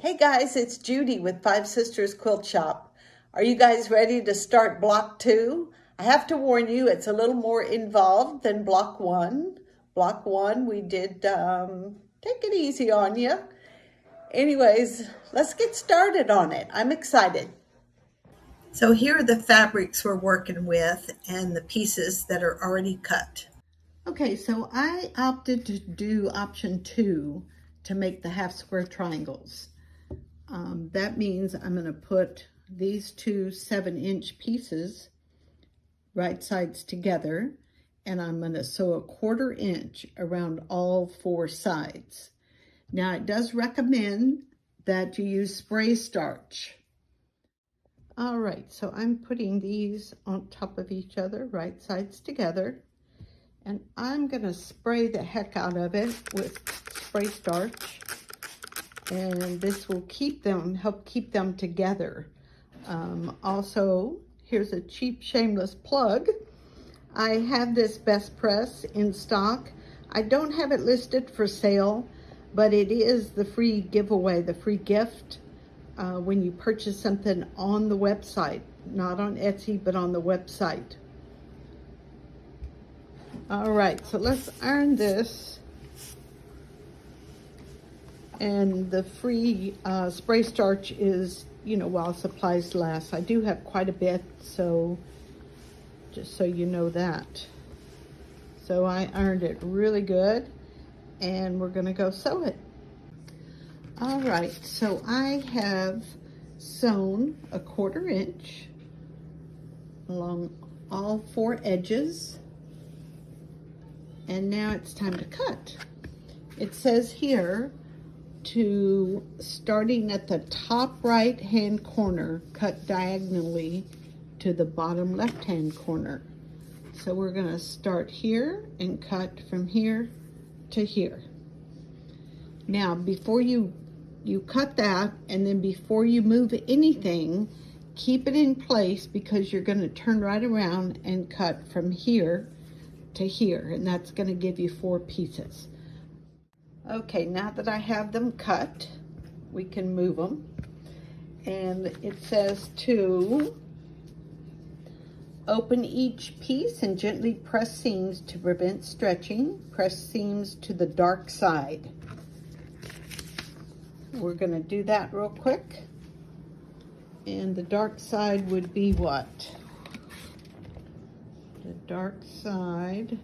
Hey guys, it's Judy with Five Sisters Quilt Shop. Are you guys ready to start block 2? I have to warn you, it's a little more involved than block 1. Block 1, we did take it easy on you. Anyways, let's get started on it. I'm excited. So here are the fabrics we're working with and the pieces that are already cut. Okay, so I opted to do option 2 to make the half square triangles. That means I'm going to put these two 7-inch pieces right sides together, and I'm going to sew a 1/4 inch around all 4 sides. Now it does recommend that you use spray starch. All right, so I'm putting these on top of each other, right sides together, and I'm going to spray the heck out of it with spray starch. And this will help keep them together. Also, here's a cheap, shameless plug. I have this Best Press in stock. I don't have it listed for sale, but it is the free giveaway, the free gift when you purchase something on the website, not on Etsy, but on the website. All right, so let's iron this. And the free spray starch is, while supplies last. I do have quite a bit, so just so you know that. So I ironed it really good, and we're gonna go sew it. All right, so I have sewn a 1/4 inch along all 4 edges, and now it's time to cut. It says here, to starting at the top right hand corner, cut diagonally to the bottom left hand corner. So we're going to start here and cut from here to here. Now before you cut that, and then before you move anything, keep it in place, because you're going to turn right around and cut from here to here, and that's going to give you 4 pieces. Okay, now that I have them cut, we can move them. And it says to open each piece and gently press seams to prevent stretching. Press seams to the dark side. We're going to do that real quick. And the dark side would be what? The dark side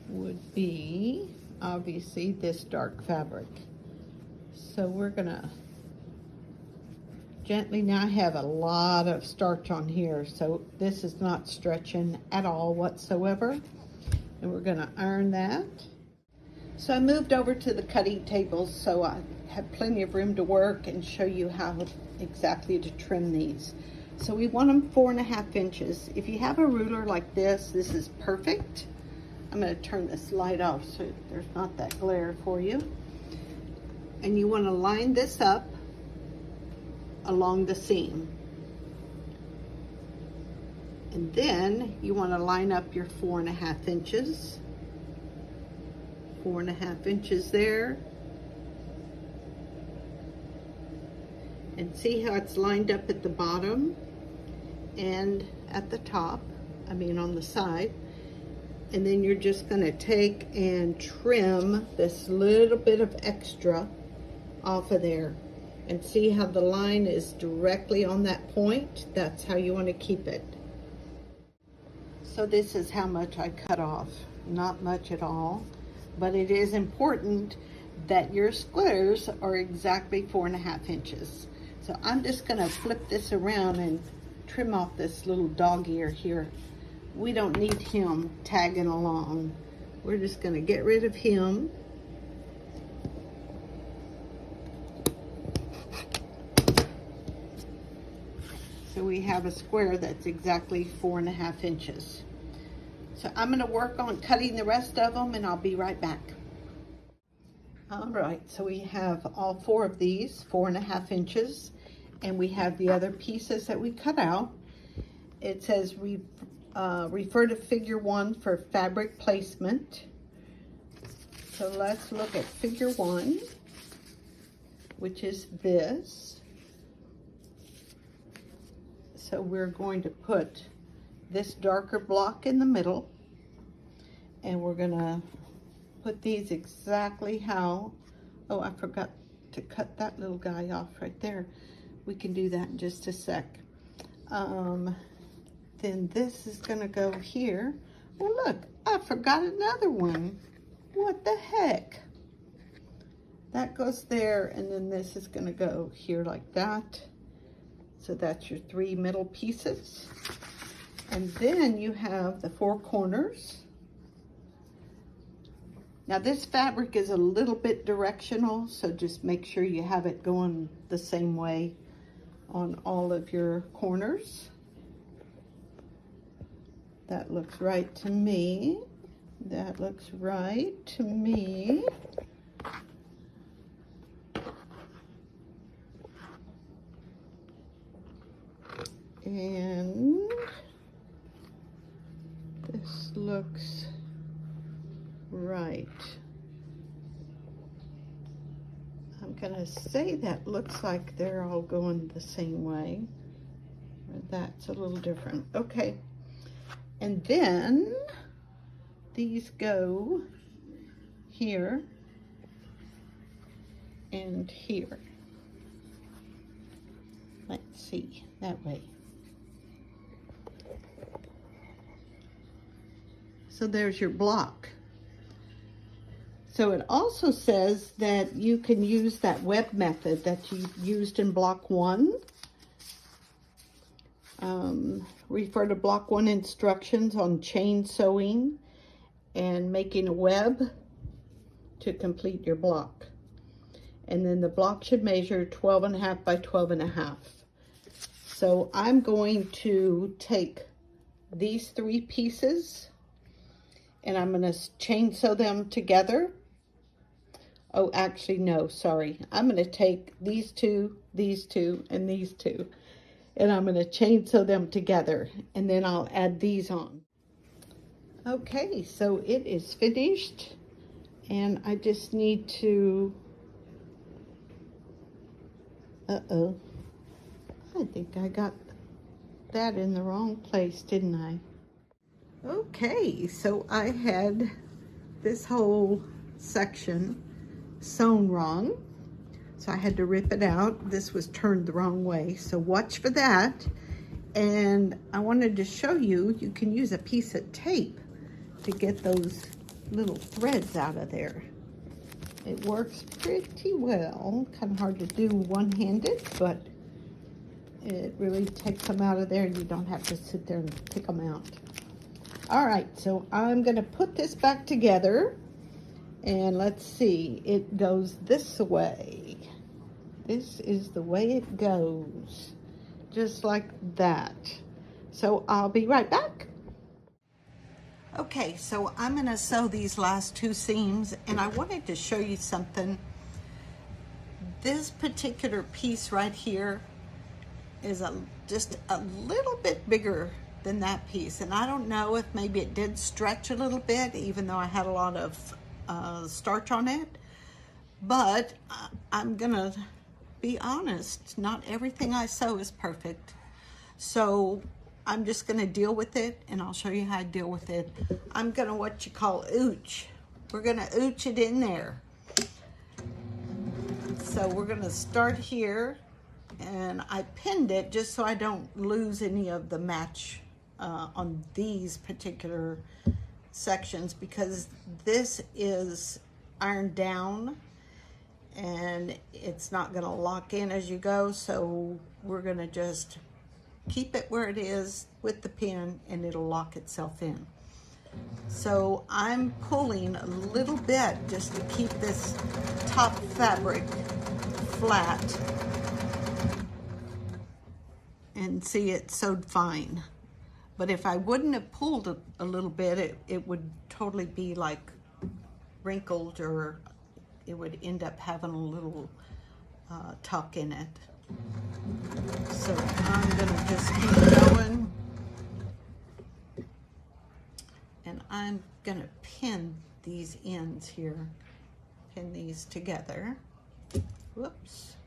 would be obviously this dark fabric. So we're gonna gently, now I have a lot of starch on here, so this is not stretching at all whatsoever, and we're gonna iron that. So I moved over to the cutting table, so I have plenty of room to work and show you how exactly to trim these. So we want them 4.5 inches. If you have a ruler like this is perfect. I'm going to turn this light off so there's not that glare for you. And you want to line this up along the seam. And then you want to line up your 4.5 inches. 4.5 inches there. And see how it's lined up at the bottom and at the top, on the side. And then you're just going to take and trim this little bit of extra off of there. And see how the line is directly on that point? That's how you want to keep it. So this is how much I cut off. Not much at all. But it is important that your squares are exactly 4.5 inches. So I'm just going to flip this around and trim off this little dog ear here. We don't need him tagging along. We're just going to get rid of him. So we have a square that's exactly 4.5 inches. So I'm going to work on cutting the rest of them, and I'll be right back. All right, so we have all 4 of these, 4.5 inches, and we have the other pieces that we cut out. It says refer to figure 1 for fabric placement. So let's look at figure 1. which is this. So we're going to put this darker block in the middle, and we're gonna put these exactly how, oh, I forgot to cut that little guy off right there. We can do that in just a sec. Then this is gonna go here. Well, look, I forgot another one. What the heck? That goes there, and then this is gonna go here like that. So that's your 3 middle pieces. And then you have the 4 corners. Now this fabric is a little bit directional, so just make sure you have it going the same way on all of your corners. That looks right to me. That looks right to me. And this looks right. I'm gonna say that looks like they're all going the same way. That's a little different. Okay. And then these go here and here. Let's see, that way. So there's your block. So it also says that you can use that web method that you used in block 1. Refer to block 1 instructions on chain sewing and making a web to complete your block. And then the block should measure 12.5 by 12.5. So I'm going to take these 3 pieces and I'm going to chain sew them together. Oh, actually, no, sorry. I'm going to take these two, and these 2. And I'm going to chain sew them together, and then I'll add these on. Okay, so it is finished, and I just need to, I think I got that in the wrong place, didn't I? Okay, so I had this whole section sewn wrong. So I had to rip it out. This was turned the wrong way, so watch for that. And I wanted to show you, you can use a piece of tape to get those little threads out of there. It works pretty well. Kind of hard to do one-handed, but it really takes them out of there and you don't have to sit there and pick them out. All right, so I'm gonna put this back together. And let's see, it goes this way. This is the way it goes, just like that. So I'll be right back. Okay, so I'm gonna sew these last 2 seams, and I wanted to show you something. This particular piece right here is just a little bit bigger than that piece. And I don't know if maybe it did stretch a little bit, even though I had a lot of starch on it, but I'm gonna be honest, not everything I sew is perfect, so I'm just gonna deal with it, and I'll show you how I deal with it. I'm gonna what you call ooch. We're gonna ooch it in there. So we're gonna start here, and I pinned it just so I don't lose any of the match on these particular sections, because this is ironed down and it's not going to lock in as you go, so we're going to just keep it where it is with the pin and it'll lock itself in. So I'm pulling a little bit just to keep this top fabric flat, and see, it's sewed fine. But if I wouldn't have pulled a little bit, it would totally be like wrinkled, or it would end up having a little tuck in it. So I'm gonna just keep going. And I'm gonna pin these ends here, pin these together. Whoops.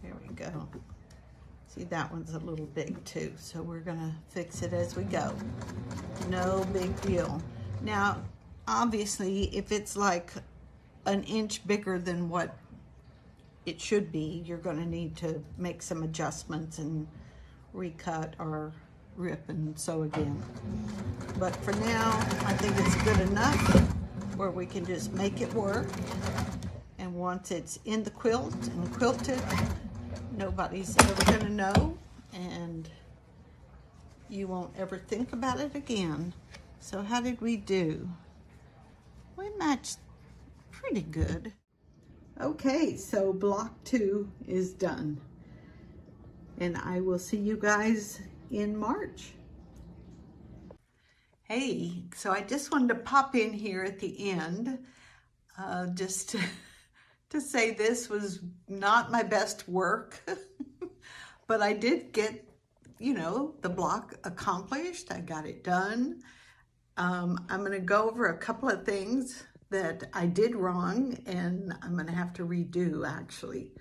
There we go. See, that one's a little big too, so we're gonna fix it as we go. No big deal. Now, obviously, if it's like an inch bigger than what it should be, you're gonna need to make some adjustments and recut or rip and sew again. But for now, I think it's good enough where we can just make it work. And once it's in the quilt and quilted, nobody's ever gonna know, and you won't ever think about it again. So how did we do? We matched pretty good. Okay, so block 2 is done. And I will see you guys in March. Hey, so I just wanted to pop in here at the end, just to say this was not my best work, but I did get, you know, the block accomplished. I got it done. I'm gonna go over a couple of things that I did wrong and I'm gonna have to redo actually.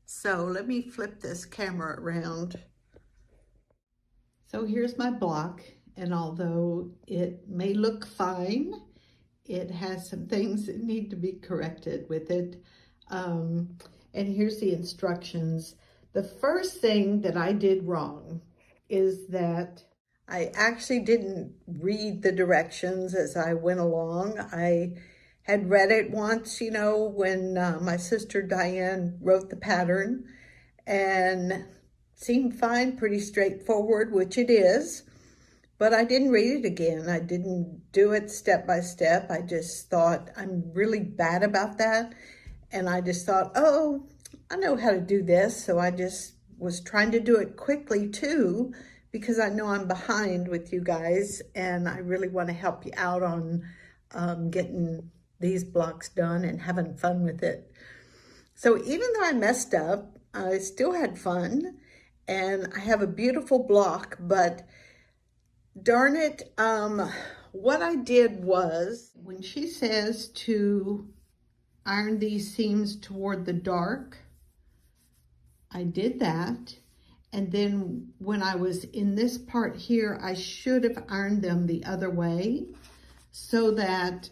So let me flip this camera around. So here's my block, and although it may look fine, it has some things that need to be corrected with it. And here's the instructions. The first thing that I did wrong is that I actually didn't read the directions as I went along. I had read it once, you know, when my sister Diane wrote the pattern, and seemed fine, pretty straightforward, which it is, but I didn't read it again. I didn't do it step by step. I just thought, I'm really bad about that. And I just thought, oh, I know how to do this. So I just was trying to do it quickly too, because I know I'm behind with you guys and I really want to help you out on getting these blocks done and having fun with it. So even though I messed up, I still had fun and I have a beautiful block, but darn it, what I did was, when she says to iron these seams toward the dark, I did that. And then when I was in this part here, I should have ironed them the other way so that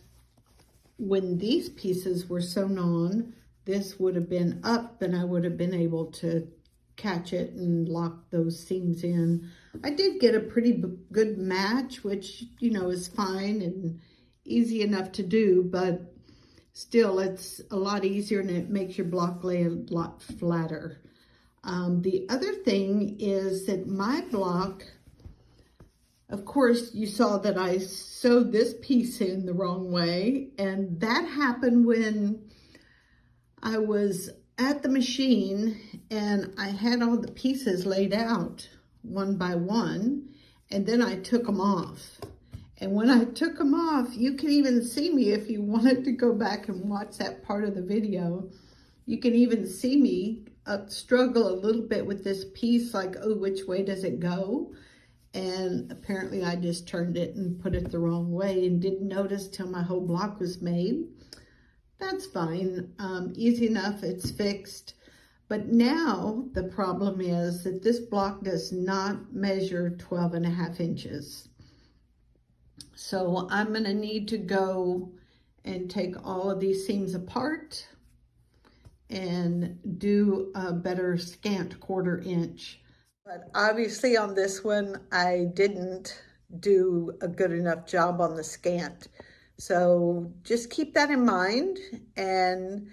when these pieces were sewn on, this would have been up and I would have been able to catch it and lock those seams in. I did get a pretty good match, which, you know, is fine and easy enough to do, but still it's a lot easier and it makes your block lay a lot flatter. The other thing is that my block, of course, you saw that I sewed this piece in the wrong way, and that happened when I was at the machine and I had all the pieces laid out one by one, and then I took them off. And when I took them off, you can even see me, if you wanted to go back and watch that part of the video, you can even see me struggle a little bit with this piece, like, oh, which way does it go? And apparently I just turned it and put it the wrong way and didn't notice till my whole block was made. That's fine, easy enough, it's fixed. But now the problem is that this block does not measure 12.5 inches. So I'm gonna need to go and take all of these seams apart and do a better scant 1/4 inch. But obviously on this one, I didn't do a good enough job on the scant. So just keep that in mind, and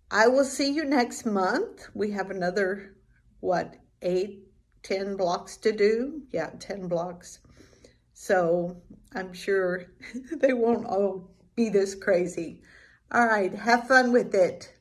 I will see you next month. We have another, what, 8, 10 blocks to do? Yeah, 10 blocks. So I'm sure they won't all be this crazy. All right, have fun with it.